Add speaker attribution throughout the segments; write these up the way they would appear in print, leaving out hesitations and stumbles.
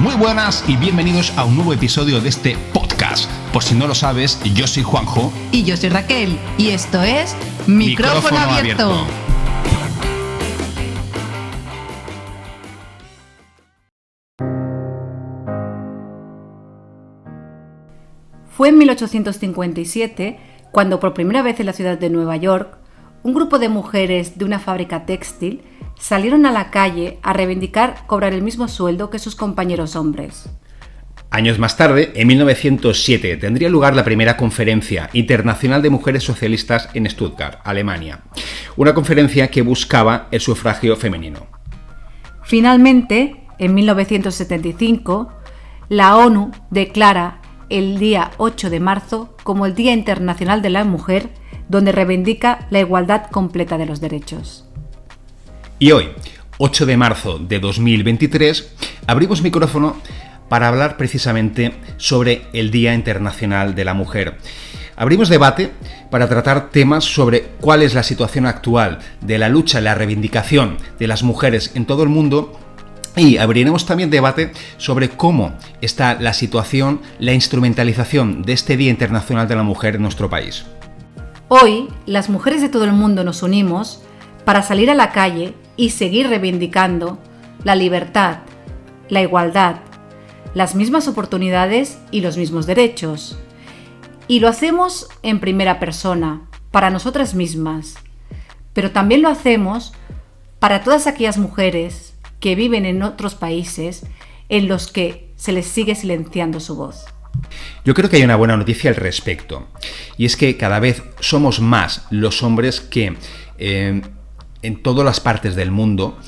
Speaker 1: muy buenas y bienvenidos a un nuevo episodio de este podcast. Por si no lo sabes, yo soy Juanjo.
Speaker 2: Y yo soy Raquel. Y esto es Micrófono Abierto. Fue en 1857 cuando por primera vez en la ciudad de Nueva York, un grupo de mujeres de una fábrica textil salieron a la calle a reivindicar cobrar el mismo sueldo que sus compañeros hombres.
Speaker 1: Años más tarde, en 1907, tendría lugar la primera Conferencia Internacional de Mujeres Socialistas en Stuttgart, Alemania. Una conferencia que buscaba el sufragio femenino.
Speaker 2: Finalmente, en 1975, la ONU declara el día 8 de marzo como el Día Internacional de la Mujer, donde reivindica la igualdad completa de los derechos.
Speaker 1: Y hoy, 8 de marzo de 2023, abrimos micrófono para hablar precisamente sobre el Día Internacional de la Mujer. Abrimos debate para tratar temas sobre cuál es la situación actual de la lucha y la reivindicación de las mujeres en todo el mundo. Y abriremos también debate sobre cómo está la situación, la instrumentalización de este Día Internacional de la Mujer en nuestro país.
Speaker 2: Hoy, las mujeres de todo el mundo nos unimos para salir a la calle y seguir reivindicando la libertad, la igualdad, las mismas oportunidades y los mismos derechos. Y lo hacemos en primera persona, para nosotras mismas, pero también lo hacemos para todas aquellas mujeres que viven en otros países en los que se les sigue silenciando su voz.
Speaker 1: Yo creo que hay una buena noticia al respecto, y es que cada vez somos más los hombres que en todas las partes del mundo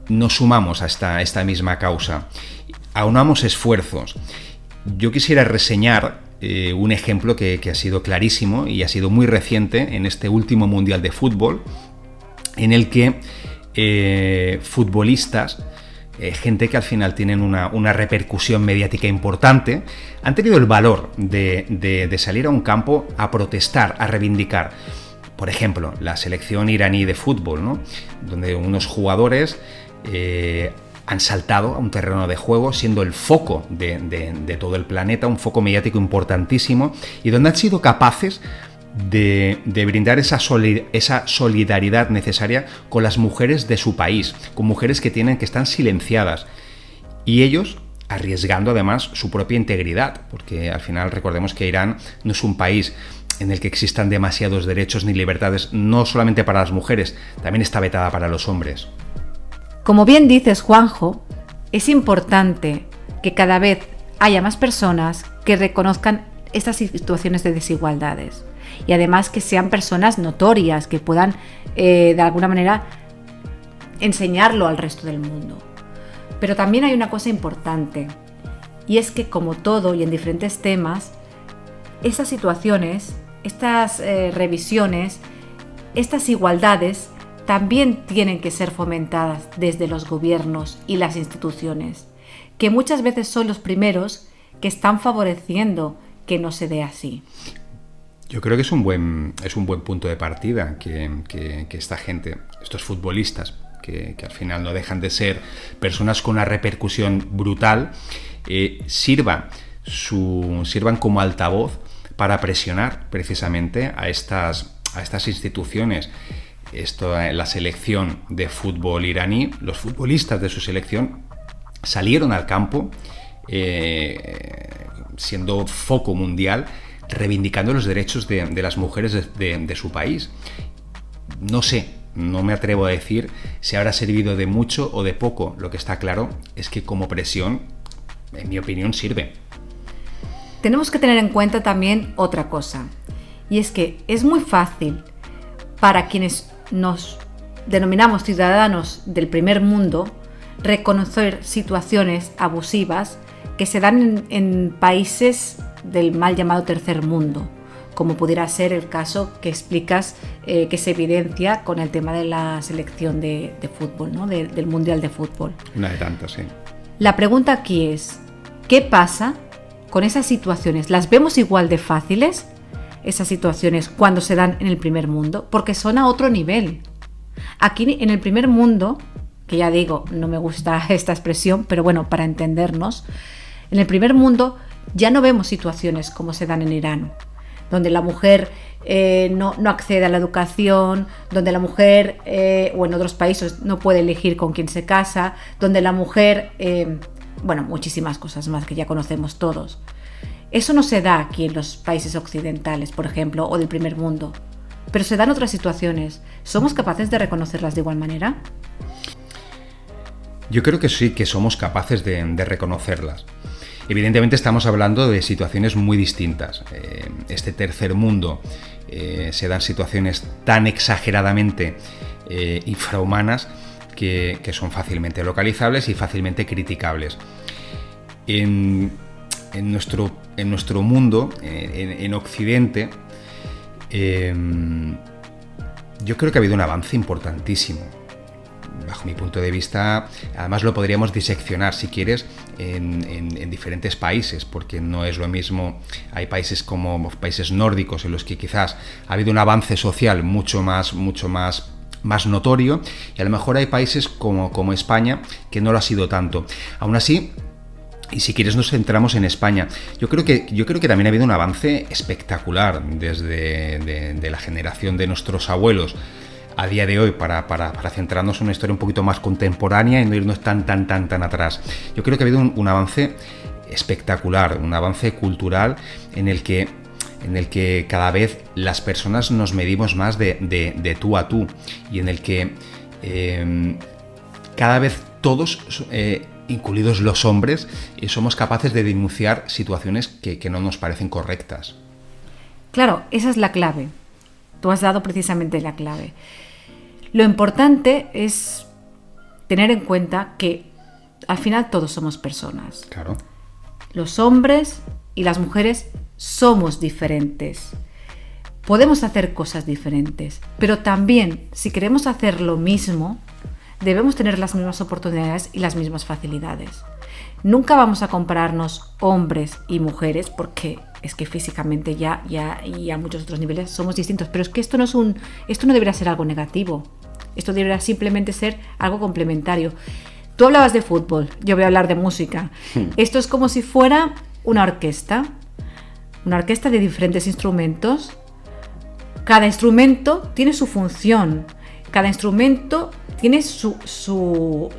Speaker 1: nos sumamos a esta misma causa, aunamos esfuerzos. Yo quisiera reseñar un ejemplo que ha sido clarísimo y ha sido muy reciente en este último Mundial de Fútbol, en el que futbolistas, gente que al final tienen una repercusión mediática importante, han tenido el valor de salir a un campo a protestar, a reivindicar. Por ejemplo, la selección iraní de fútbol, ¿no? Donde unos jugadores han saltado a un terreno de juego siendo el foco de todo el planeta, un foco mediático importantísimo, y donde han sido capaces de brindar esa solidaridad necesaria con las mujeres de su país, con mujeres que están silenciadas, y ellos arriesgando además su propia integridad, porque al final recordemos que Irán no es un país en el que existan demasiados derechos ni libertades, no solamente para las mujeres, también está vetada para los hombres.
Speaker 2: Como bien dices, Juanjo, es importante que cada vez haya más personas que reconozcan estas situaciones de desigualdades y además que sean personas notorias, que puedan de alguna manera enseñarlo al resto del mundo. Pero también hay una cosa importante, y es que como todo y en diferentes temas, estas situaciones, estas revisiones, estas igualdades también tienen que ser fomentadas desde los gobiernos y las instituciones, que muchas veces son los primeros que están favoreciendo que no se dé así.
Speaker 1: Yo creo que es un buen punto de partida que esta gente, estos futbolistas, que al final no dejan de ser personas con una repercusión brutal, sirvan como altavoz para presionar precisamente a estas instituciones. La selección de fútbol iraní, los futbolistas de su selección salieron al campo siendo foco mundial, reivindicando los derechos de las mujeres de su país. No sé, no me atrevo a decir si habrá servido de mucho o de poco. Lo que está claro es que como presión, en mi opinión, sirve.
Speaker 2: Tenemos que tener en cuenta también otra cosa, y es que es muy fácil para quienes nos denominamos ciudadanos del primer mundo reconocer situaciones abusivas que se dan en países del mal llamado tercer mundo, como pudiera ser el caso que explicas, que se evidencia con el tema de la selección de fútbol, ¿no? Del Mundial de Fútbol.
Speaker 1: Una de tantas, sí.
Speaker 2: La pregunta aquí es, ¿qué pasa con esas situaciones? ¿Las vemos igual de fáciles, esas situaciones, cuando se dan en el primer mundo? Porque son a otro nivel. Aquí en el primer mundo que ya digo, no me gusta esta expresión, pero bueno, para entendernos, en el primer mundo ya no vemos situaciones como se dan en Irán, donde la mujer no accede a la educación, donde la mujer, o en otros países, no puede elegir con quién se casa, donde la mujer, bueno, muchísimas cosas más que ya conocemos todos. Eso no se da aquí en los países occidentales, por ejemplo, o del primer mundo, pero se dan otras situaciones. ¿Somos capaces de reconocerlas de igual manera?
Speaker 1: Yo creo que sí, que somos capaces de reconocerlas. Evidentemente estamos hablando de situaciones muy distintas. Este tercer mundo se dan situaciones tan exageradamente infrahumanas que son fácilmente localizables y fácilmente criticables. En nuestro mundo, en Occidente, yo creo que ha habido un avance importantísimo. Bajo mi punto de vista, además lo podríamos diseccionar, si quieres, en diferentes países, porque no es lo mismo. Hay países como países nórdicos en los que quizás ha habido un avance social mucho más notorio, y a lo mejor hay países como España que no lo ha sido tanto. Aún así, y si quieres nos centramos en España, yo creo que también ha habido un avance espectacular desde de la generación de nuestros abuelos a día de hoy, para centrarnos en una historia un poquito más contemporánea y no irnos tan atrás. Yo creo que ha habido un avance espectacular, un avance cultural en el que cada vez las personas nos medimos más de tú a tú, y en el que cada vez todos, incluidos los hombres, somos capaces de denunciar situaciones que no nos parecen correctas.
Speaker 2: Claro, esa es la clave. Tú has dado precisamente la clave. Lo importante es tener en cuenta que al final todos somos personas.
Speaker 1: Claro.
Speaker 2: Los hombres y las mujeres somos diferentes. Podemos hacer cosas diferentes, pero también, si queremos hacer lo mismo, debemos tener las mismas oportunidades y las mismas facilidades. Nunca vamos a compararnos hombres y mujeres, porque es que físicamente ya y a muchos otros niveles somos distintos, pero es que esto no debería ser algo negativo. Esto debería simplemente ser algo complementario. Tú hablabas de fútbol, yo voy a hablar de música. Esto es como si fuera una orquesta de diferentes instrumentos. Cada instrumento tiene su función, cada instrumento tiene su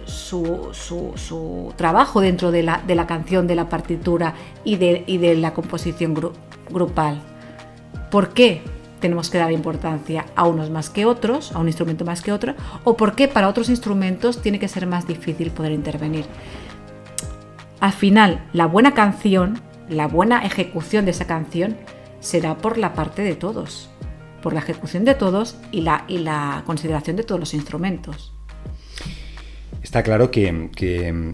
Speaker 2: trabajo dentro de la canción, de la partitura y de la composición grupal. ¿Por qué tenemos que dar importancia a unos más que otros, a un instrumento más que otro? ¿O por qué para otros instrumentos tiene que ser más difícil poder intervenir? Al final, la buena canción, la buena ejecución de esa canción será por la parte de todos, por la ejecución de todos y la consideración de todos los instrumentos.
Speaker 1: Está claro que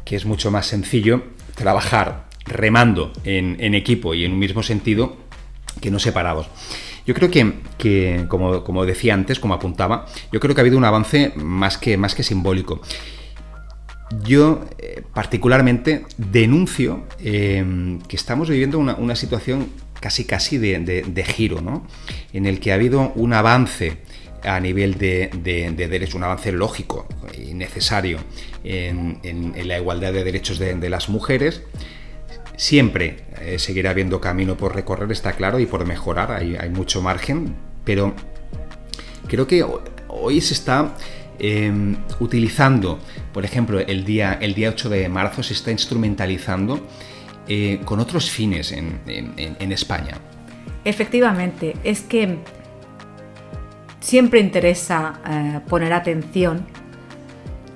Speaker 1: es mucho más sencillo trabajar remando en equipo y en un mismo sentido que no separados. Yo creo que como decía antes, como apuntaba, yo creo que ha habido un avance más que simbólico. Yo particularmente denuncio que estamos viviendo una situación casi de giro, ¿no? En el que ha habido un avance a nivel de derechos, un avance lógico y necesario en la igualdad de derechos de las mujeres. Siempre seguirá habiendo camino por recorrer, está claro, y por mejorar, hay mucho margen, pero creo que hoy se está utilizando, por ejemplo, el día 8 de marzo se está instrumentalizando con otros fines en España.
Speaker 2: Efectivamente, es que siempre interesa poner atención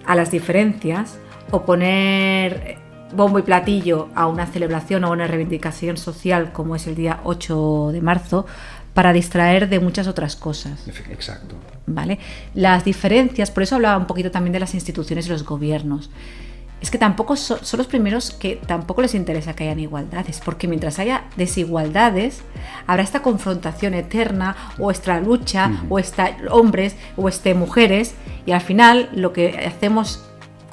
Speaker 2: a las diferencias o poner bombo y platillo a una celebración o una reivindicación social como es el día 8 de marzo para distraer de muchas otras cosas.
Speaker 1: Exacto.
Speaker 2: ¿Vale? Las diferencias, por eso hablaba un poquito también de las instituciones y los gobiernos. Es que tampoco son los primeros que tampoco les interesa que hayan igualdades, porque mientras haya desigualdades habrá esta confrontación eterna o esta lucha o esta hombres o mujeres, y al final lo que hacemos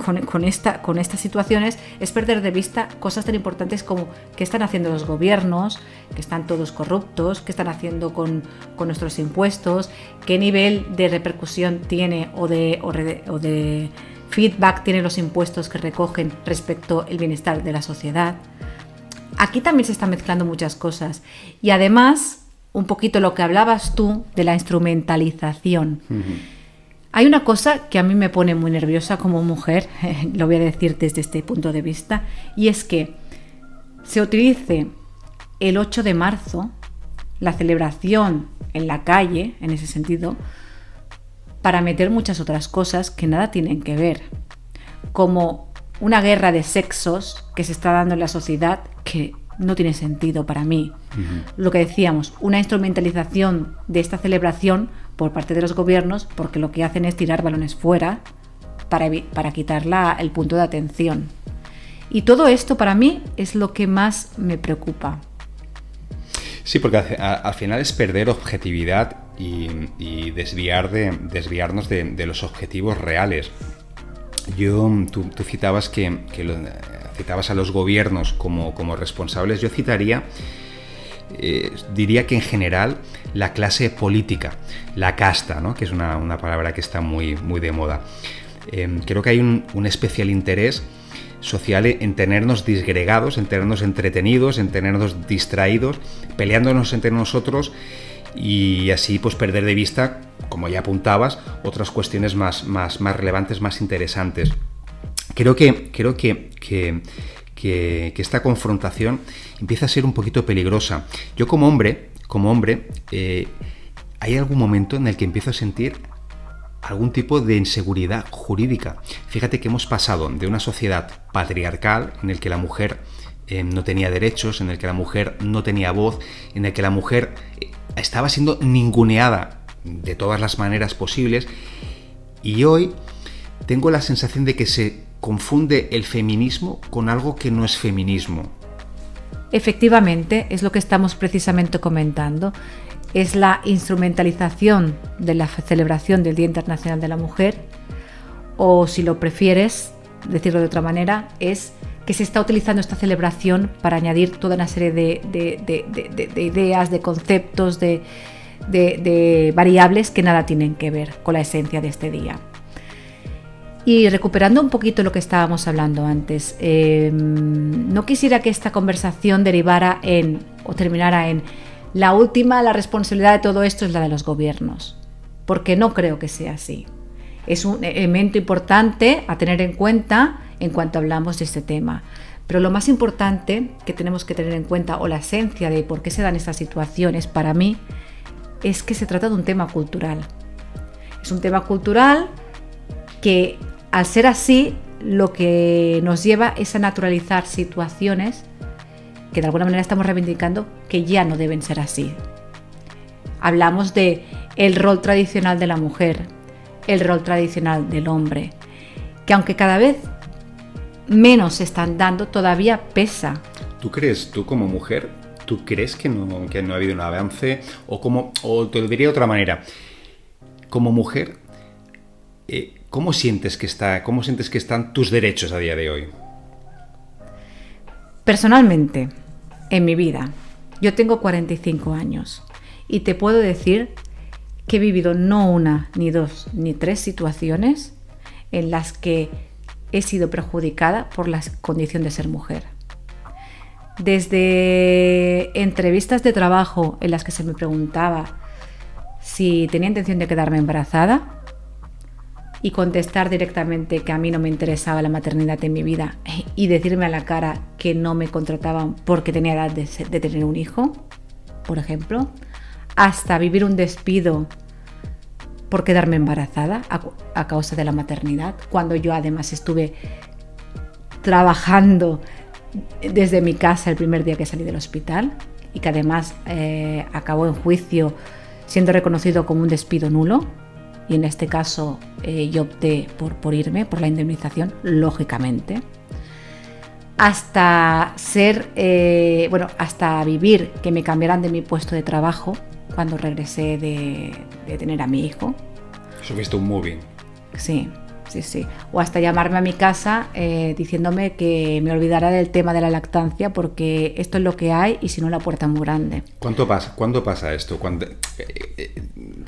Speaker 2: con estas situaciones es perder de vista cosas tan importantes como qué están haciendo los gobiernos, que están todos corruptos, qué están haciendo con nuestros impuestos, qué nivel de repercusión tiene o de feedback tienen los impuestos que recogen respecto al bienestar de la sociedad. Aquí también se están mezclando muchas cosas. Y además, un poquito lo que hablabas tú de la instrumentalización. Hay una cosa que a mí me pone muy nerviosa como mujer, lo voy a decir desde este punto de vista, y es que se utilice el 8 de marzo, la celebración en la calle, en ese sentido, para meter muchas otras cosas que nada tienen que ver, como una guerra de sexos que se está dando en la sociedad que no tiene sentido para mí. Lo que decíamos, una instrumentalización de esta celebración por parte de los gobiernos, porque lo que hacen es tirar balones fuera para quitarla el punto de atención. Y todo esto para mí es lo que más me preocupa.
Speaker 1: Sí, porque al final es perder objetividad y desviarnos de los objetivos reales. Tú citabas citabas a los gobiernos como responsables. Yo diría que en general la clase política, la casta, ¿no? Que es una palabra que está muy, muy de moda. Creo que hay un especial interés social en tenernos disgregados, en tenernos entretenidos, en tenernos distraídos, peleándonos entre nosotros y así pues perder de vista, como ya apuntabas, otras cuestiones más relevantes, más interesantes. Creo que esta confrontación empieza a ser un poquito peligrosa. Yo como hombre, hay algún momento en el que empiezo a sentir algún tipo de inseguridad jurídica. Fíjate que hemos pasado de una sociedad patriarcal en el que la mujer no tenía derechos, en el que la mujer no tenía voz, en el que la mujer estaba siendo ninguneada de todas las maneras posibles, y hoy tengo la sensación de que se confunde el feminismo con algo que no es feminismo.
Speaker 2: Efectivamente, es lo que estamos precisamente comentando. Es la instrumentalización de la celebración del Día Internacional de la Mujer, o si lo prefieres decirlo de otra manera, es que se está utilizando esta celebración para añadir toda una serie de ideas, de conceptos, de variables que nada tienen que ver con la esencia de este día. Y recuperando un poquito lo que estábamos hablando antes, no quisiera que esta conversación derivara o terminara en la responsabilidad de todo esto es la de los gobiernos, porque no creo que sea así. Es un elemento importante a tener en cuenta en cuanto hablamos de este tema. Pero lo más importante que tenemos que tener en cuenta, o la esencia de por qué se dan estas situaciones, para mí, es que se trata de un tema cultural. Es un tema cultural que, al ser así, lo que nos lleva es a naturalizar situaciones que de alguna manera estamos reivindicando que ya no deben ser así. Hablamos de el rol tradicional de la mujer, el rol tradicional del hombre, que aunque cada vez menos se están dando, todavía pesa.
Speaker 1: Tú como mujer, ¿tú crees que no ha habido un avance? O te lo diría de otra manera, como mujer, ¿cómo sientes que están tus derechos a día de hoy?
Speaker 2: Personalmente, en mi vida, yo tengo 45 años y te puedo decir que he vivido no una, ni dos, ni tres situaciones en las que he sido perjudicada por la condición de ser mujer. Desde entrevistas de trabajo en las que se me preguntaba si tenía intención de quedarme embarazada y contestar directamente que a mí no me interesaba la maternidad en mi vida y decirme a la cara que no me contrataban porque tenía edad de tener un hijo, por ejemplo, hasta vivir un despido por quedarme embarazada a causa de la maternidad, cuando yo además estuve trabajando desde mi casa el primer día que salí del hospital y que además acabó en juicio siendo reconocido como un despido nulo. Y en este caso yo opté por irme, por la indemnización, lógicamente, hasta hasta vivir que me cambiaran de mi puesto de trabajo cuando regresé de tener a mi hijo.
Speaker 1: ¿Subiste un moving?
Speaker 2: Sí. Sí. O hasta llamarme a mi casa diciéndome que me olvidara del tema de la lactancia porque esto es lo que hay y si no la puerta es muy grande.
Speaker 1: ¿Cuándo pasa esto?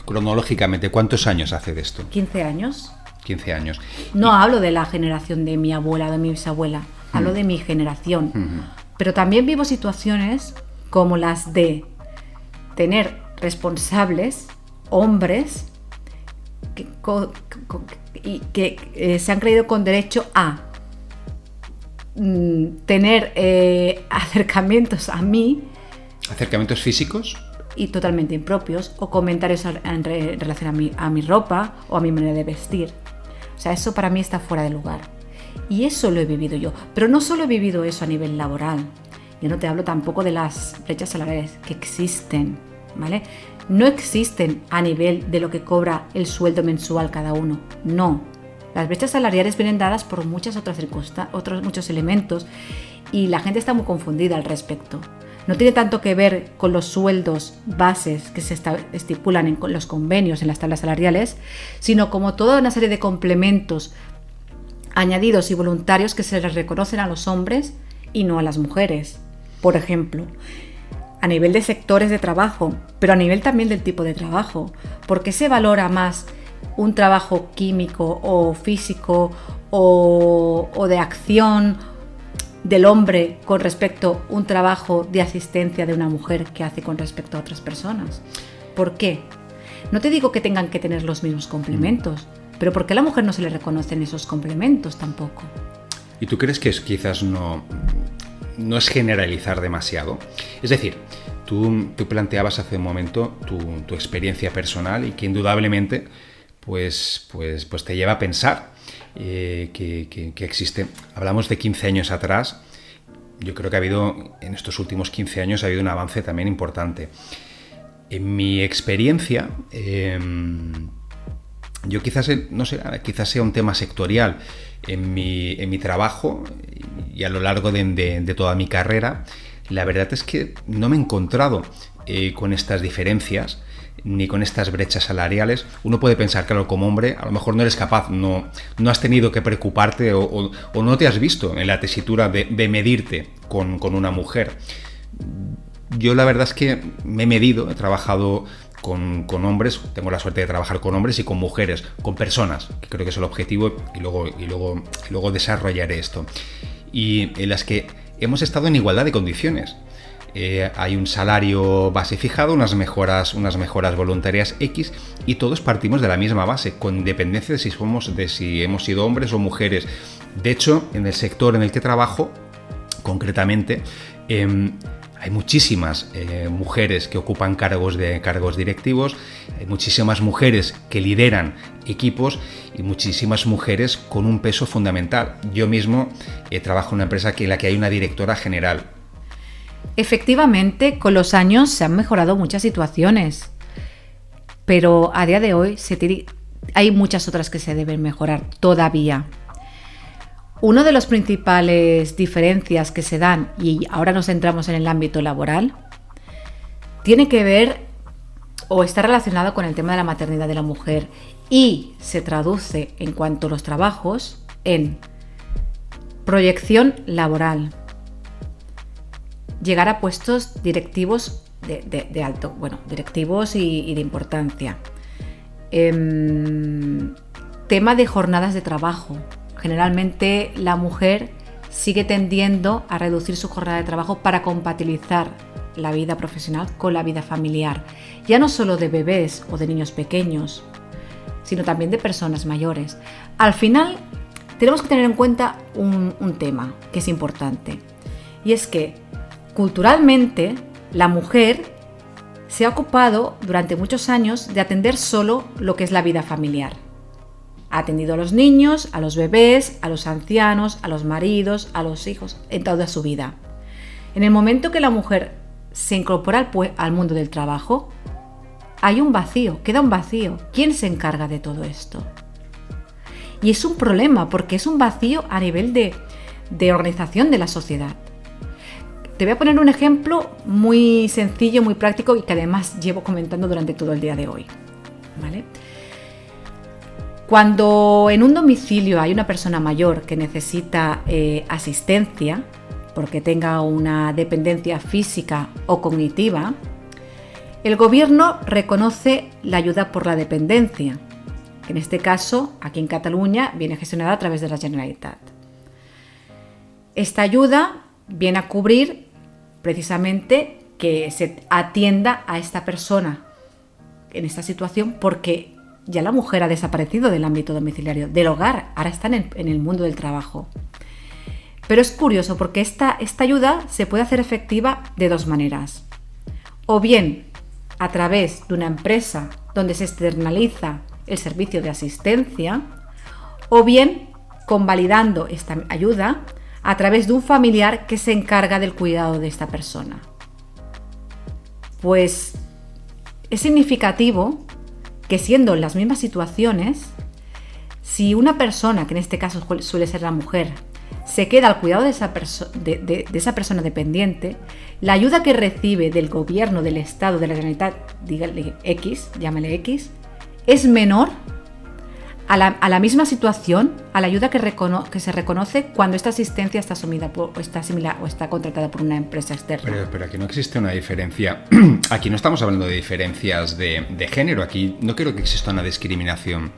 Speaker 1: Cronológicamente, ¿cuántos años hace de esto?
Speaker 2: 15 años.
Speaker 1: 15 años.
Speaker 2: No hablo de la generación de mi abuela o de mi bisabuela, hablo de mi generación. Pero también vivo situaciones como las de tener responsables, hombres, que se han creído con derecho a tener acercamientos a mí.
Speaker 1: ¿Acercamientos físicos?
Speaker 2: Y totalmente impropios, o comentarios en relación a mi ropa o a mi manera de vestir. O sea, eso para mí está fuera de lugar. Y eso lo he vivido yo. Pero no solo he vivido eso a nivel laboral. Yo no te hablo tampoco de las brechas salariales que existen, ¿vale? No existen a nivel de lo que cobra el sueldo mensual cada uno. No. Las brechas salariales vienen dadas por muchas otras circunstancias, muchos elementos, y la gente está muy confundida al respecto. No tiene tanto que ver con los sueldos bases que se estipulan en los convenios, en las tablas salariales, sino como toda una serie de complementos añadidos y voluntarios que se les reconocen a los hombres y no a las mujeres. Por ejemplo, a nivel de sectores de trabajo, pero a nivel también del tipo de trabajo. ¿Por qué se valora más un trabajo químico o físico o de acción del hombre con respecto a un trabajo de asistencia de una mujer que hace con respecto a otras personas? ¿Por qué? No te digo que tengan que tener los mismos complementos, pero ¿por qué a la mujer no se le reconocen esos complementos tampoco?
Speaker 1: ¿Y tú crees que quizás no es generalizar demasiado? Es decir, tú planteabas hace un momento tu experiencia personal y que indudablemente pues te lleva a pensar que existe. Hablamos de 15 años atrás. Yo creo que en estos últimos 15 años ha habido un avance también importante. En mi experiencia, yo quizás sea un tema sectorial. En mi trabajo y a lo largo de toda mi carrera, la verdad es que no me he encontrado con estas diferencias ni con estas brechas salariales. Uno puede pensar, claro, como hombre, a lo mejor no eres capaz, no has tenido que preocuparte o no te has visto en la tesitura de medirte con una mujer. Yo la verdad es que me he medido, he trabajado con hombres, tengo la suerte de trabajar con hombres y con mujeres, con personas, que creo que es el objetivo, y luego desarrollaré esto. Y en las que hemos estado en igualdad de condiciones. Hay un salario base fijado, unas mejoras voluntarias X, y todos partimos de la misma base, con independencia de si hemos sido hombres o mujeres. De hecho, en el sector en el que trabajo, concretamente, hay muchísimas mujeres que ocupan cargos directivos, hay muchísimas mujeres que lideran equipos y muchísimas mujeres con un peso fundamental. Yo mismo trabajo en una empresa en la que hay una directora general.
Speaker 2: Efectivamente, con los años se han mejorado muchas situaciones, pero a día de hoy hay muchas otras que se deben mejorar todavía. Una de las principales diferencias que se dan, y ahora nos centramos en el ámbito laboral, tiene que ver o está relacionado con el tema de la maternidad de la mujer y se traduce en cuanto a los trabajos en proyección laboral, llegar a puestos directivos de alto, directivos y de importancia, tema de jornadas de trabajo. Generalmente la mujer sigue tendiendo a reducir su jornada de trabajo para compatibilizar la vida profesional con la vida familiar, ya no solo de bebés o de niños pequeños, sino también de personas mayores. Al final tenemos que tener en cuenta un tema que es importante, y es que culturalmente la mujer se ha ocupado durante muchos años de atender solo lo que es la vida familiar. Ha atendido a los niños, a los bebés, a los ancianos, a los maridos, a los hijos, en toda su vida. En el momento que la mujer se incorpora al mundo del trabajo, hay un vacío, queda un vacío. ¿Quién se encarga de todo esto? Y es un problema porque es un vacío a nivel de organización de la sociedad. Te voy a poner un ejemplo muy sencillo, muy práctico y que además llevo comentando durante todo el día de hoy, ¿vale? Cuando en un domicilio hay una persona mayor que necesita asistencia, porque tenga una dependencia física o cognitiva, el gobierno reconoce la ayuda por la dependencia, que en este caso, aquí en Cataluña, viene gestionada a través de la Generalitat. Esta ayuda viene a cubrir precisamente que se atienda a esta persona en esta situación, porque ya la mujer ha desaparecido del ámbito domiciliario, del hogar, ahora está en el mundo del trabajo. Pero es curioso porque esta ayuda se puede hacer efectiva de dos maneras. O bien a través de una empresa donde se externaliza el servicio de asistencia, o bien convalidando esta ayuda a través de un familiar que se encarga del cuidado de esta persona. Pues es significativo que, siendo en las mismas situaciones, si una persona, que en este caso suele ser la mujer, se queda al cuidado de esa persona dependiente, la ayuda que recibe del gobierno, del Estado, de la Generalitat, llámale X, es menor a la misma situación, a la ayuda que se reconoce cuando esta asistencia está asumida o está contratada por una empresa externa.
Speaker 1: Pero aquí no existe una diferencia. Aquí no estamos hablando de diferencias de género. Aquí no creo que exista una discriminación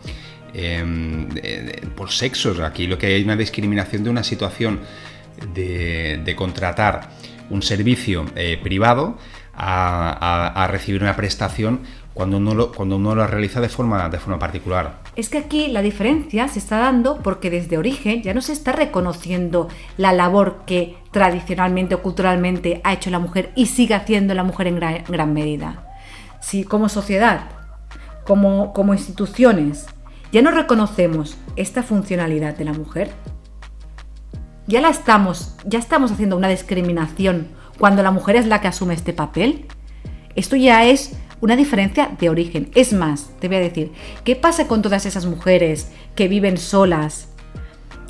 Speaker 1: por sexos. Aquí lo que hay es una discriminación de una situación de contratar un servicio privado a recibir una prestación cuando uno lo realiza de forma particular.
Speaker 2: Es que aquí la diferencia se está dando porque desde origen ya no se está reconociendo la labor que tradicionalmente o culturalmente ha hecho la mujer y sigue haciendo la mujer en gran medida. Si como sociedad, como instituciones, ya no reconocemos esta funcionalidad de la mujer, ya estamos haciendo una discriminación cuando la mujer es la que asume este papel. Esto ya es una diferencia de origen. Es más, te voy a decir, ¿qué pasa con todas esas mujeres que viven solas,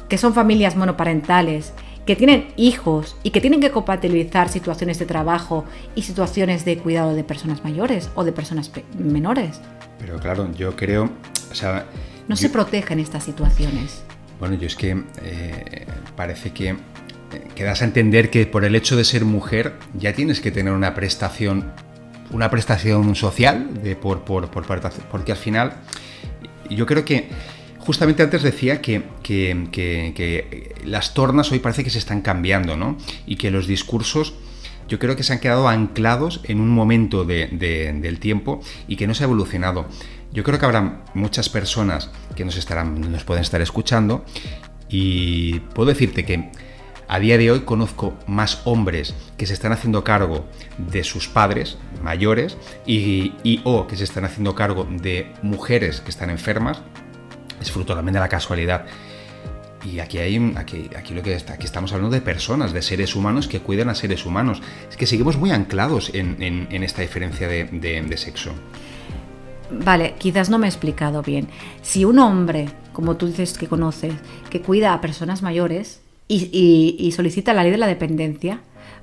Speaker 2: que son familias monoparentales, que tienen hijos y que tienen que compatibilizar situaciones de trabajo y situaciones de cuidado de personas mayores o de personas menores?
Speaker 1: Pero claro, yo creo...
Speaker 2: se protegen estas situaciones.
Speaker 1: Bueno, yo es que parece que das a entender que por el hecho de ser mujer ya tienes que tener una prestación social porque al final yo creo que justamente antes decía que las tornas hoy parece que se están cambiando, ¿no? Y que los discursos yo creo que se han quedado anclados en un momento del tiempo y que no se ha evolucionado. Yo creo que habrá muchas personas que nos pueden estar escuchando y puedo decirte que a día de hoy conozco más hombres que se están haciendo cargo de sus padres mayores o que se están haciendo cargo de mujeres que están enfermas. Es fruto también de la casualidad. Y aquí estamos hablando de personas, de seres humanos que cuidan a seres humanos. Es que seguimos muy anclados en esta diferencia de sexo.
Speaker 2: Vale, quizás no me he explicado bien. Si un hombre, como tú dices que conoces, que cuida a personas mayores y solicita la ley de la dependencia,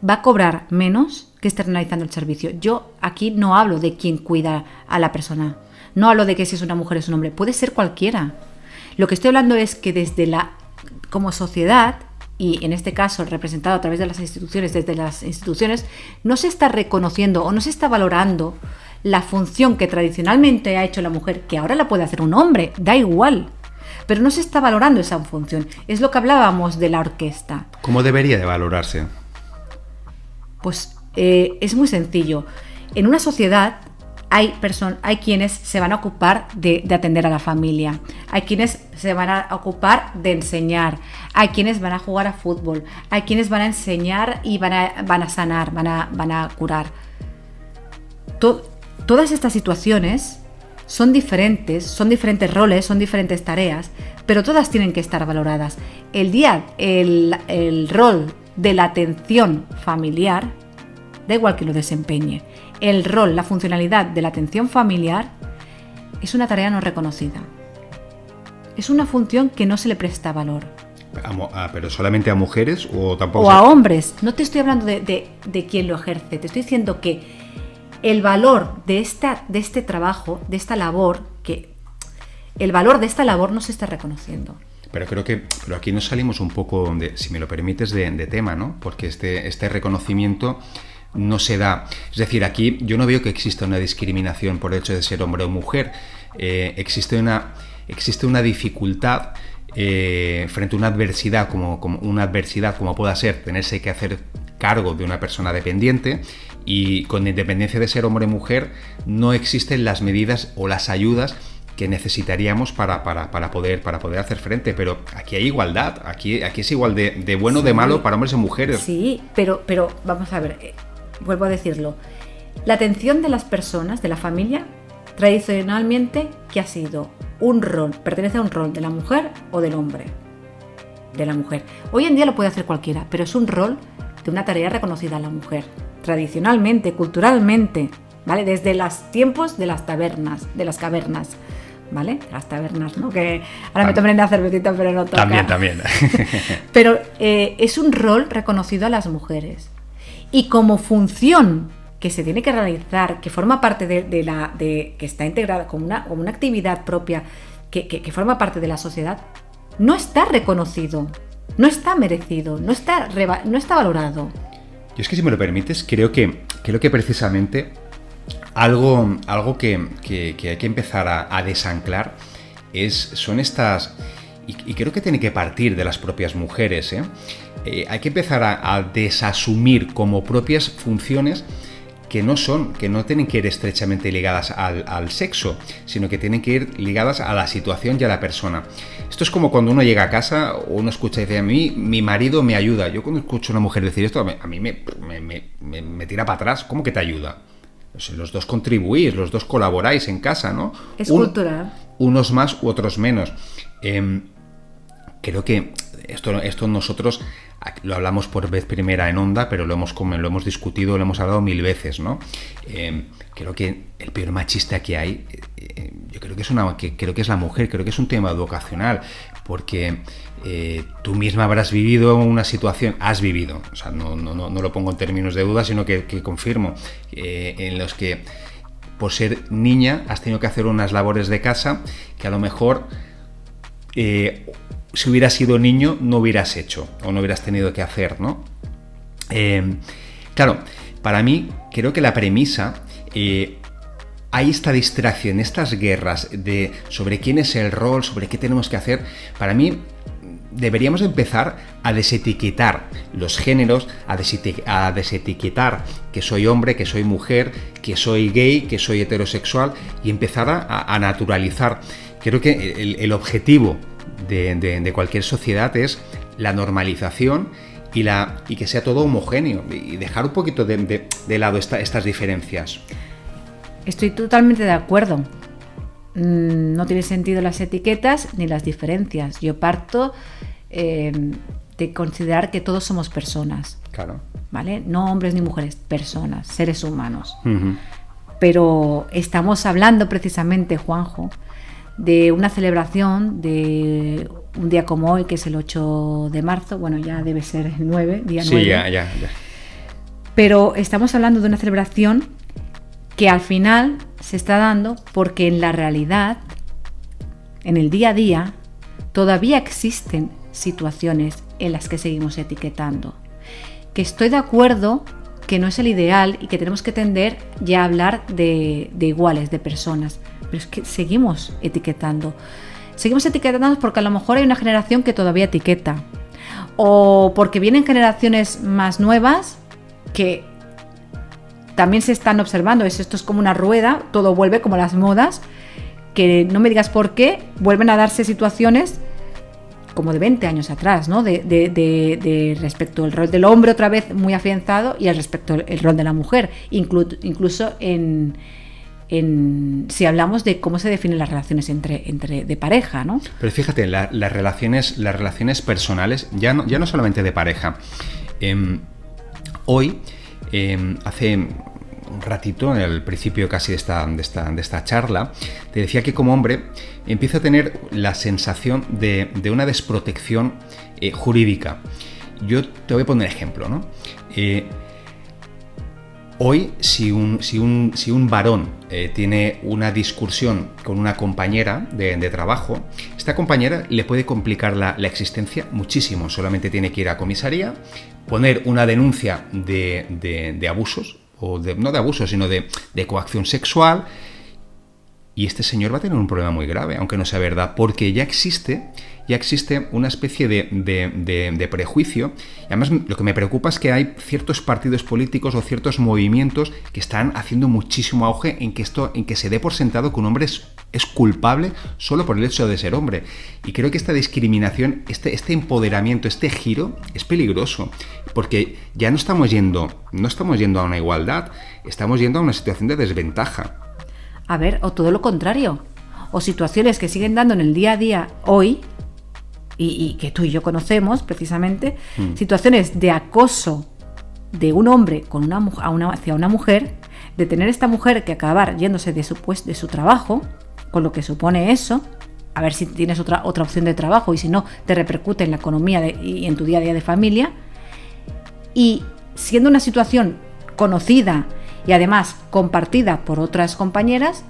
Speaker 2: va a cobrar menos que externalizando el servicio. Yo aquí no hablo de quién cuida a la persona, no hablo de que si es una mujer o es un hombre, puede ser cualquiera. Lo que estoy hablando es que como sociedad, y en este caso representado a través de las instituciones, no se está reconociendo o no se está valorando la función que tradicionalmente ha hecho la mujer, que ahora la puede hacer un hombre, da igual. Pero no se está valorando esa función. Es lo que hablábamos de la orquesta.
Speaker 1: ¿Cómo debería de valorarse?
Speaker 2: Pues es muy sencillo. En una sociedad hay quienes se van a ocupar de atender a la familia. Hay quienes se van a ocupar de enseñar. Hay quienes van a jugar a fútbol. Hay quienes van a enseñar y van a sanar, van a curar. Todas estas situaciones son diferentes roles, son diferentes tareas, pero todas tienen que estar valoradas. El rol de la atención familiar, da igual que lo desempeñe, la funcionalidad de la atención familiar es una tarea no reconocida. Es una función que no se le presta valor.
Speaker 1: ¿Pero solamente a mujeres o tampoco?
Speaker 2: O a hombres. No te estoy hablando de quién lo ejerce, te estoy diciendo que el valor de este trabajo, de esta labor, que el valor de esta labor no se está reconociendo.
Speaker 1: Pero aquí nos salimos un poco, si me lo permites, de tema, ¿no? Porque este reconocimiento no se da. Es decir, aquí yo no veo que exista una discriminación por el hecho de ser hombre o mujer. Existe una dificultad frente a una adversidad como pueda ser tenerse que hacer cargo de una persona dependiente, y con independencia de ser hombre o mujer no existen las medidas o las ayudas que necesitaríamos para poder hacer frente. Pero aquí hay igualdad, aquí es igual de bueno o de malo para hombres y mujeres.
Speaker 2: Sí, pero vamos a ver, vuelvo a decirlo, la atención de las personas, de la familia, tradicionalmente, ¿qué ha sido? Un rol, pertenece a un rol de la mujer o del hombre, de la mujer. Hoy en día lo puede hacer cualquiera, pero es un rol de una tarea reconocida a la mujer, tradicionalmente, culturalmente, ¿vale? Desde los tiempos de las tabernas, de las cavernas, ¿vale? Las tabernas, ¿no? Que ahora me tomaré una cervecita, pero no toca.
Speaker 1: También.
Speaker 2: Pero es un rol reconocido a las mujeres. Y como función que se tiene que realizar, que forma parte que está integrada como una actividad propia, que forma parte de la sociedad, no está reconocido, no está merecido, no está valorado.
Speaker 1: Yo es que, si me lo permites, creo que precisamente algo que hay que empezar a desanclar son estas, y creo que tiene que partir de las propias mujeres, hay que empezar a desasumir como propias funciones que no tienen que ir estrechamente ligadas al sexo, sino que tienen que ir ligadas a la situación y a la persona. Esto es como cuando uno llega a casa o uno escucha y dice: a mí mi marido me ayuda. Yo cuando escucho a una mujer decir esto, a mí me tira para atrás. ¿Cómo que te ayuda? Los dos contribuís, los dos colaboráis en casa, ¿no?
Speaker 2: Es cultural.
Speaker 1: Unos más u otros menos. Creo que esto nosotros lo hablamos por vez primera en Onda, pero lo hemos discutido, lo hemos hablado 1000 veces, ¿no? Creo que el peor machista que hay, yo creo que es la mujer. Creo que es un tema educacional, porque tú misma habrás vivido una situación, o sea, no lo pongo en términos de duda, sino que confirmo, en los que por ser niña has tenido que hacer unas labores de casa que a lo mejor si hubieras sido niño no hubieras hecho o no hubieras tenido que hacer, ¿no? Claro, para mí creo que la premisa, hay esta distracción, estas guerras sobre quién es el rol, sobre qué tenemos que hacer. Para mí deberíamos empezar a desetiquetar los géneros, a desetiquetar que soy hombre, que soy mujer, que soy gay, que soy heterosexual, y empezar a naturalizar. Creo que el objetivo de cualquier sociedad es la normalización y que sea todo homogéneo, y dejar un poquito de lado estas diferencias.
Speaker 2: Estoy totalmente de acuerdo. No tiene sentido las etiquetas ni las diferencias. Yo parto de considerar que todos somos personas.
Speaker 1: Claro. ¿Vale?
Speaker 2: No hombres ni mujeres, personas, seres humanos.
Speaker 1: Uh-huh.
Speaker 2: Pero estamos hablando precisamente, Juanjo, de una celebración de un día como hoy, que es el 8 de marzo, bueno, ya debe ser el 9, día 9.
Speaker 1: Sí, ya.
Speaker 2: Pero estamos hablando de una celebración que al final se está dando porque en la realidad, en el día a día, todavía existen situaciones en las que seguimos etiquetando. Que estoy de acuerdo que no es el ideal y que tenemos que tender ya a hablar de iguales, de personas. Pero es que seguimos etiquetando. Seguimos etiquetando porque a lo mejor hay una generación que todavía etiqueta. O porque vienen generaciones más nuevas que también se están observando. Esto es como una rueda, todo vuelve como las modas, que no me digas por qué, vuelven a darse situaciones como de 20 años atrás, ¿no? De respecto al rol del hombre otra vez muy afianzado y al respecto al rol de la mujer, incluso si hablamos de cómo se definen las relaciones de pareja, ¿no?
Speaker 1: Pero fíjate, las relaciones personales, ya no solamente de pareja. Hoy, hace un ratito, al principio casi de esta charla, te decía que como hombre empiezo a tener la sensación de una desprotección jurídica. Yo te voy a poner ejemplo, ¿no? Hoy, si un varón tiene una discusión con una compañera de trabajo, esta compañera le puede complicar la existencia muchísimo. Solamente tiene que ir a comisaría, poner una denuncia de abusos, o no de abusos, sino de coacción sexual, y este señor va a tener un problema muy grave, aunque no sea verdad, porque ya existe una especie de prejuicio. Y además, lo que me preocupa es que hay ciertos partidos políticos o ciertos movimientos que están haciendo muchísimo auge en que se dé por sentado que un hombre es culpable solo por el hecho de ser hombre. Y creo que esta discriminación, este empoderamiento, este giro es peligroso, porque ya no estamos yendo a una igualdad, estamos yendo a una situación de desventaja.
Speaker 2: A ver, o todo lo contrario, o situaciones que siguen dando en el día a día hoy, y que tú y yo conocemos precisamente, situaciones de acoso de un hombre con hacia una mujer, de tener esta mujer que acabar yéndose de su trabajo, con lo que supone eso, a ver si tienes otra opción de trabajo, y si no, te repercute en la economía y en tu día a día de familia, y siendo una situación conocida y además compartida por otras compañeras,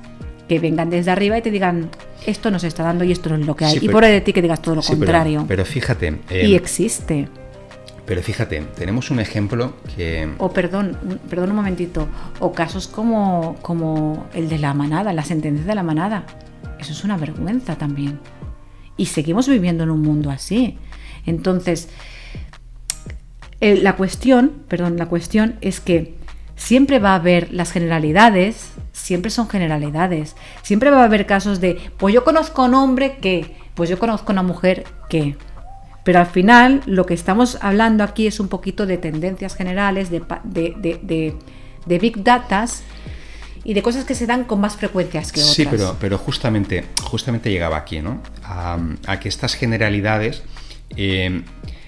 Speaker 2: que vengan desde arriba y te digan, esto nos está dando y esto no es lo que hay. Sí, y por ahí de ti que digas todo lo contrario.
Speaker 1: Pero fíjate...
Speaker 2: y existe.
Speaker 1: Pero fíjate, tenemos un ejemplo que...
Speaker 2: O perdón un momentito. O casos como el de la manada, la sentencia de la manada. Eso es una vergüenza también. Y seguimos viviendo en un mundo así. Entonces, la cuestión es que siempre va a haber las generalidades, siempre son generalidades. Siempre va a haber casos de, pues yo conozco a un hombre que, pues yo conozco a una mujer que. Pero al final lo que estamos hablando aquí es un poquito de tendencias generales, de big datas y de cosas que se dan con más frecuencias que otras.
Speaker 1: Sí, pero justamente llegaba aquí, ¿no? A que estas generalidades...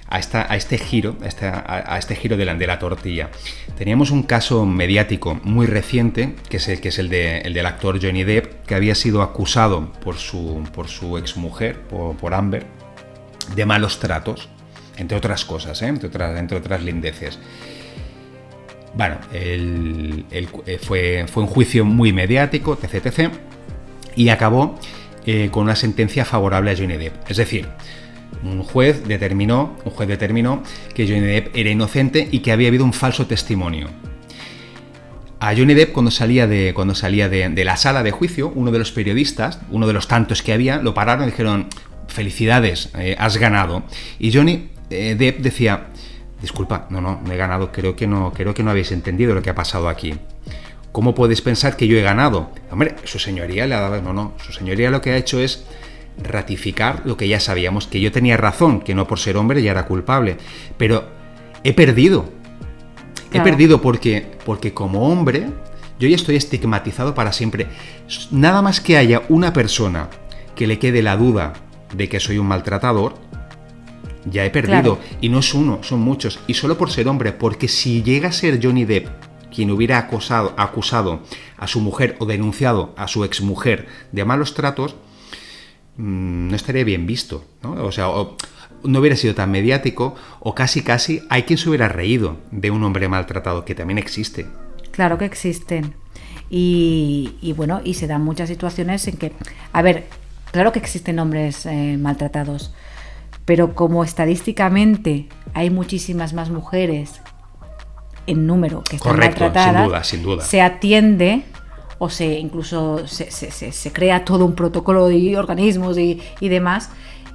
Speaker 1: a este giro de la tortilla. Teníamos un caso mediático muy reciente, que es el del actor Johnny Depp, que había sido acusado por su exmujer, por Amber, de malos tratos, entre otras cosas, entre otras lindeces. Bueno, fue un juicio muy mediático, etc. Y acabó con una sentencia favorable a Johnny Depp. Es decir, un juez determinó que Johnny Depp era inocente y que había habido un falso testimonio. A Johnny Depp, cuando salía de la sala de juicio, uno de los periodistas, uno de los tantos que había, lo pararon y dijeron: felicidades, has ganado. Y Johnny Depp decía: disculpa, no he ganado, creo que no habéis entendido lo que ha pasado aquí. ¿Cómo podéis pensar que yo he ganado? Hombre, su señoría le ha dado... su señoría lo que ha hecho es ratificar lo que ya sabíamos, que yo tenía razón, que no por ser hombre ya era culpable, pero he perdido. Claro. He perdido porque como hombre yo ya estoy estigmatizado para siempre. Nada más que haya una persona que le quede la duda de que soy un maltratador, ya he perdido. Claro. Y no es uno, son muchos, y solo por ser hombre, porque si llega a ser Johnny Depp quien hubiera acusado a su mujer o denunciado a su exmujer de malos tratos, no estaría bien visto, ¿no? O sea, no hubiera sido tan mediático, o casi hay quien se hubiera reído de un hombre maltratado, que también existe.
Speaker 2: Claro que existen. Y bueno, y se dan muchas situaciones en que, a ver, claro que existen hombres maltratados, pero como estadísticamente hay muchísimas más mujeres en número que están maltratadas,
Speaker 1: sin duda.
Speaker 2: Se atiende o incluso se crea todo un protocolo de organismos y demás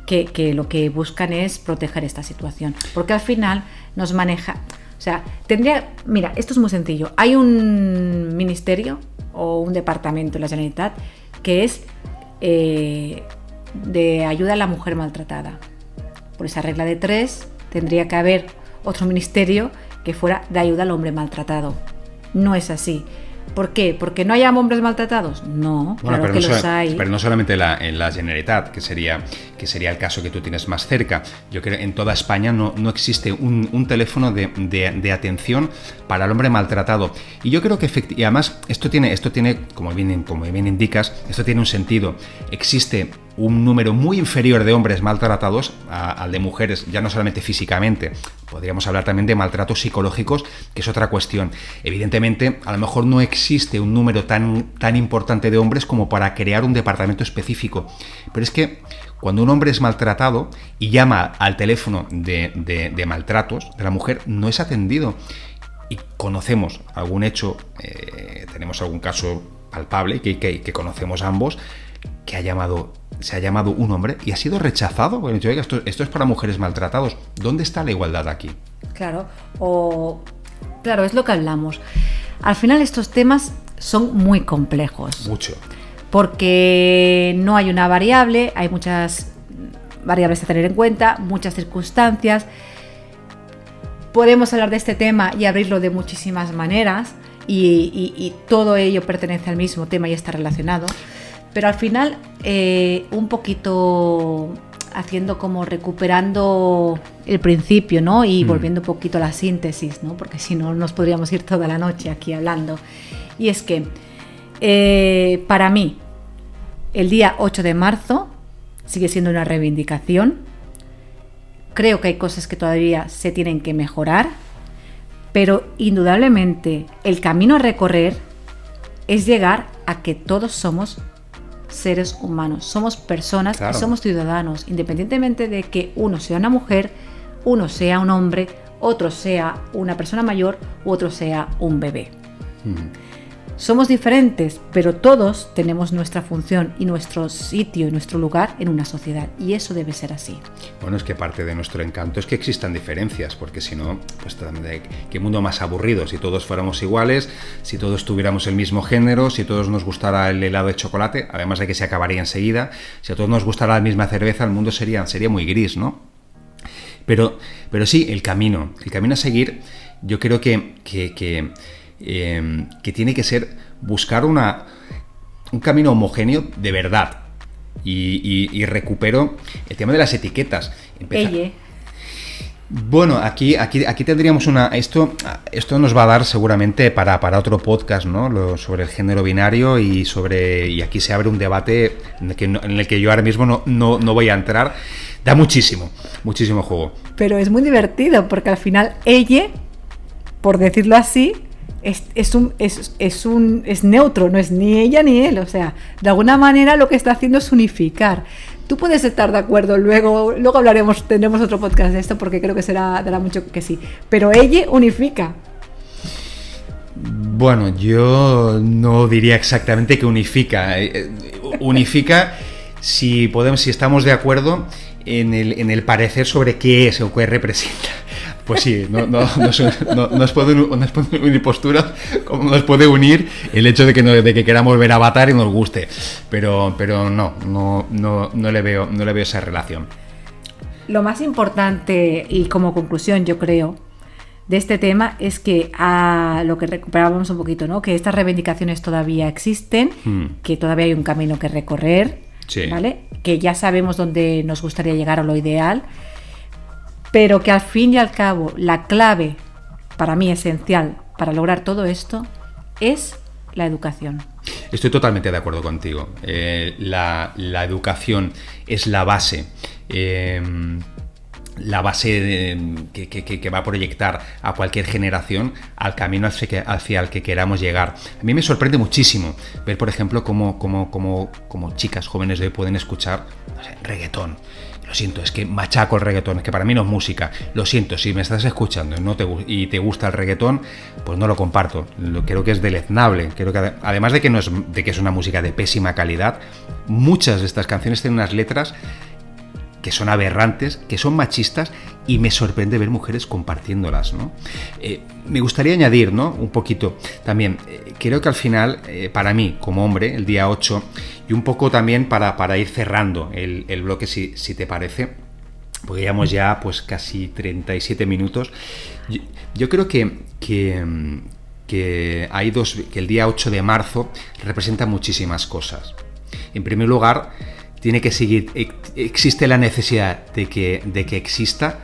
Speaker 2: que lo que buscan es proteger esta situación, porque al final nos maneja, o sea, mira, esto es muy sencillo, hay un ministerio o un departamento en la Generalitat que es de ayuda a la mujer maltratada. Por esa regla de 3 tendría que haber otro ministerio que fuera de ayuda al hombre maltratado. No es así. ¿Por qué? ¿Porque no haya hombres maltratados? No, bueno, claro que los hay.
Speaker 1: Pero no solamente en la Generalitat, que sería el caso que tú tienes más cerca. Yo creo que en toda España no existe un teléfono de atención para el hombre maltratado. Y yo creo que y además esto tiene, como bien indicas, esto tiene un sentido. Existe un número muy inferior de hombres maltratados al de mujeres, ya no solamente físicamente, podríamos hablar también de maltratos psicológicos, que es otra cuestión. Evidentemente, a lo mejor no existe un número tan importante de hombres como para crear un departamento específico, pero es que cuando un hombre es maltratado y llama al teléfono de maltratos de la mujer, no es atendido. Y conocemos algún hecho, tenemos algún caso palpable que conocemos ambos, que se ha llamado un hombre y ha sido rechazado. Bueno, oiga, esto es para mujeres maltratados. ¿Dónde está la igualdad aquí?
Speaker 2: Claro, claro, es lo que hablamos. Al final estos temas son muy complejos.
Speaker 1: Mucho.
Speaker 2: Porque no hay una variable, hay muchas variables a tener en cuenta, muchas circunstancias. Podemos hablar de este tema y abrirlo de muchísimas maneras y todo ello pertenece al mismo tema y está relacionado. Pero al final, un poquito haciendo como recuperando el principio, ¿no? Y volviendo un poquito a la síntesis, ¿no? Porque si no nos podríamos ir toda la noche aquí hablando. Y es que para mí el día 8 de marzo sigue siendo una reivindicación. Creo que hay cosas que todavía se tienen que mejorar, pero indudablemente el camino a recorrer es llegar a que todos somos seres humanos, somos personas, claro, y somos ciudadanos, independientemente de que uno sea una mujer, uno sea un hombre, otro sea una persona mayor u otro sea un bebé. Somos diferentes, pero todos tenemos nuestra función y nuestro sitio y nuestro lugar en una sociedad, y eso debe ser así.
Speaker 1: Bueno, es que parte de nuestro encanto es que existan diferencias, porque si no, pues qué mundo más aburrido, si todos fuéramos iguales, si todos tuviéramos el mismo género, si a todos nos gustara el helado de chocolate, además de que se acabaría enseguida, si a todos nos gustara la misma cerveza, el mundo sería muy gris, ¿no? Pero sí, el camino a seguir, yo creo que tiene que ser buscar un camino homogéneo de verdad. Y recupero el tema de las etiquetas. Bueno, aquí tendríamos esto nos va a dar seguramente para otro podcast, ¿no? Sobre el género binario y aquí se abre un debate en el que yo ahora mismo no voy a entrar. Da muchísimo juego.
Speaker 2: Pero es muy divertido porque al final ella, por decirlo así, es neutro, no es ni ella ni él, o sea, de alguna manera lo que está haciendo es unificar. Tú puedes estar de acuerdo, luego hablaremos, tendremos otro podcast de esto porque creo que dará mucho que sí, pero ella unifica.
Speaker 1: Bueno, yo no diría exactamente que unifica. Unifica si estamos de acuerdo en el parecer sobre qué es o qué representa. Pues sí, nos puede unir posturas, como nos puede unir el hecho de que queramos ver Avatar y nos guste, pero no le veo esa relación.
Speaker 2: Lo más importante y como conclusión, yo creo, de este tema es que a lo que recuperábamos un poquito, ¿no? Que estas reivindicaciones todavía existen, que todavía hay un camino que recorrer, sí, ¿vale? Que ya sabemos dónde nos gustaría llegar a lo ideal, pero que al fin y al cabo la clave, para mí esencial, para lograr todo esto, es la educación.
Speaker 1: Estoy totalmente de acuerdo contigo. La educación es la base. La base que va a proyectar a cualquier generación al camino hacia el que queramos llegar. A mí me sorprende muchísimo ver, por ejemplo, cómo chicas jóvenes de hoy pueden escuchar, no sé, reggaetón. Lo siento, es que machaco el reggaetón, es que para mí no es música. Lo siento, si me estás escuchando y te gusta el reggaetón, pues no lo comparto. Creo que es deleznable. Creo que además de que es una música de pésima calidad, muchas de estas canciones tienen unas letras que son aberrantes, que son machistas, y me sorprende ver mujeres compartiéndolas, ¿no? Me gustaría añadir, ¿no?, un poquito también, creo que al final, para mí, como hombre, el día 8, y un poco también para ir cerrando el bloque, si te parece, porque llevamos ya pues casi 37 minutos, yo creo que hay que el día 8 de marzo representa muchísimas cosas. En primer lugar, tiene que seguir, existe la necesidad de que exista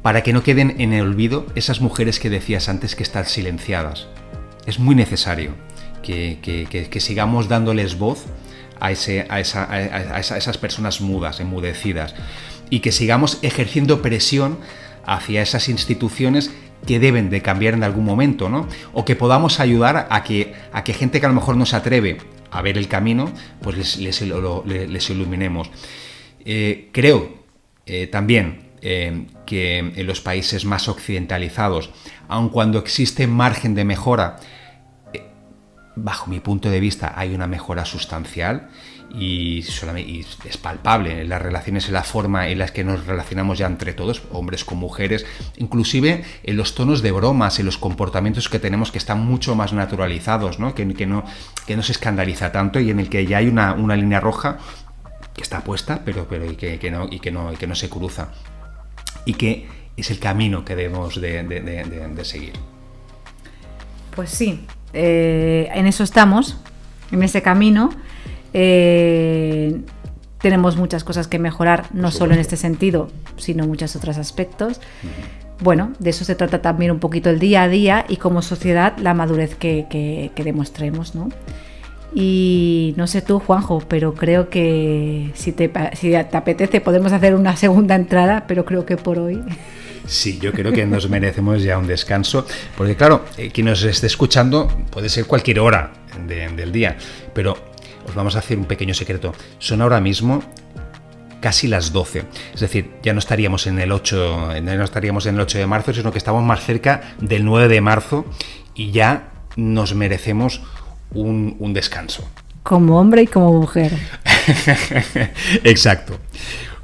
Speaker 1: para que no queden en el olvido esas mujeres que decías antes que están silenciadas. Es muy necesario que sigamos dándoles voz a esas personas mudas, enmudecidas, y que sigamos ejerciendo presión hacia esas instituciones que deben de cambiar en algún momento, ¿no? O que podamos ayudar a que gente que a lo mejor no se atreve a ver el camino, pues les iluminemos. Creo también que en los países más occidentalizados, aun cuando existe margen de mejora, bajo mi punto de vista hay una mejora sustancial y es palpable en las relaciones, en la forma en las que nos relacionamos ya entre todos, hombres con mujeres, inclusive en los tonos de bromas, en los comportamientos que tenemos, que están mucho más naturalizados, ¿no? Que no se escandaliza tanto, y en el que ya hay una línea roja que está puesta, pero que no se cruza, y que es el camino que debemos de seguir.
Speaker 2: Pues sí, en eso estamos, en ese camino. Tenemos muchas cosas que mejorar, no solo en este sentido, sino en muchos otros aspectos. Bueno, de eso se trata también un poquito el día a día, y como sociedad la madurez que demostremos, ¿no? Y no sé tú, Juanjo, pero creo que si te apetece podemos hacer una segunda entrada, pero creo que por hoy...
Speaker 1: Sí, yo creo que nos merecemos ya un descanso, porque claro, quien nos esté escuchando puede ser cualquier hora del día, pero os vamos a hacer un pequeño secreto. Son ahora mismo casi las 12, es decir, ya no estaríamos en el 8 de marzo, sino que estamos más cerca del 9 de marzo y ya nos merecemos un descanso.
Speaker 2: Como hombre y como mujer.
Speaker 1: Exacto.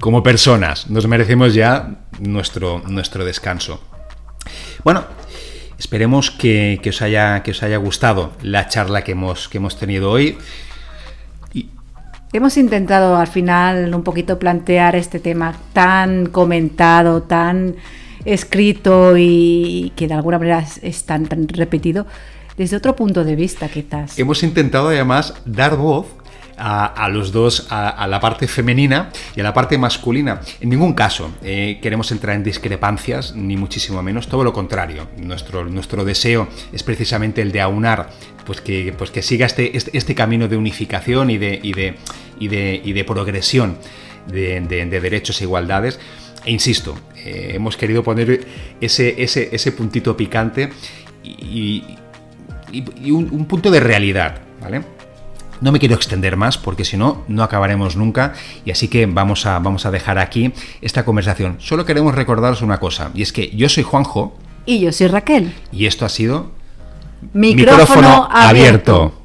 Speaker 1: Como personas, nos merecemos ya nuestro descanso. Bueno, esperemos que os haya gustado la charla que hemos tenido hoy.
Speaker 2: Hemos intentado al final un poquito plantear este tema tan comentado, tan escrito y que de alguna manera es tan repetido, desde otro punto de vista quizás.
Speaker 1: Hemos intentado además dar voz a los dos, a la parte femenina y a la parte masculina. En ningún caso queremos entrar en discrepancias, ni muchísimo menos, todo lo contrario. Nuestro deseo es precisamente el de aunar, pues que siga este camino de unificación y de progresión de derechos e igualdades. E insisto, hemos querido poner ese puntito picante y un punto de realidad, ¿vale? No me quiero extender más porque si no, no acabaremos nunca, y así que vamos a dejar aquí esta conversación. Solo queremos recordaros una cosa, y es que yo soy Juanjo.
Speaker 2: Y yo soy Raquel.
Speaker 1: Y esto ha sido...
Speaker 2: Micrófono abierto.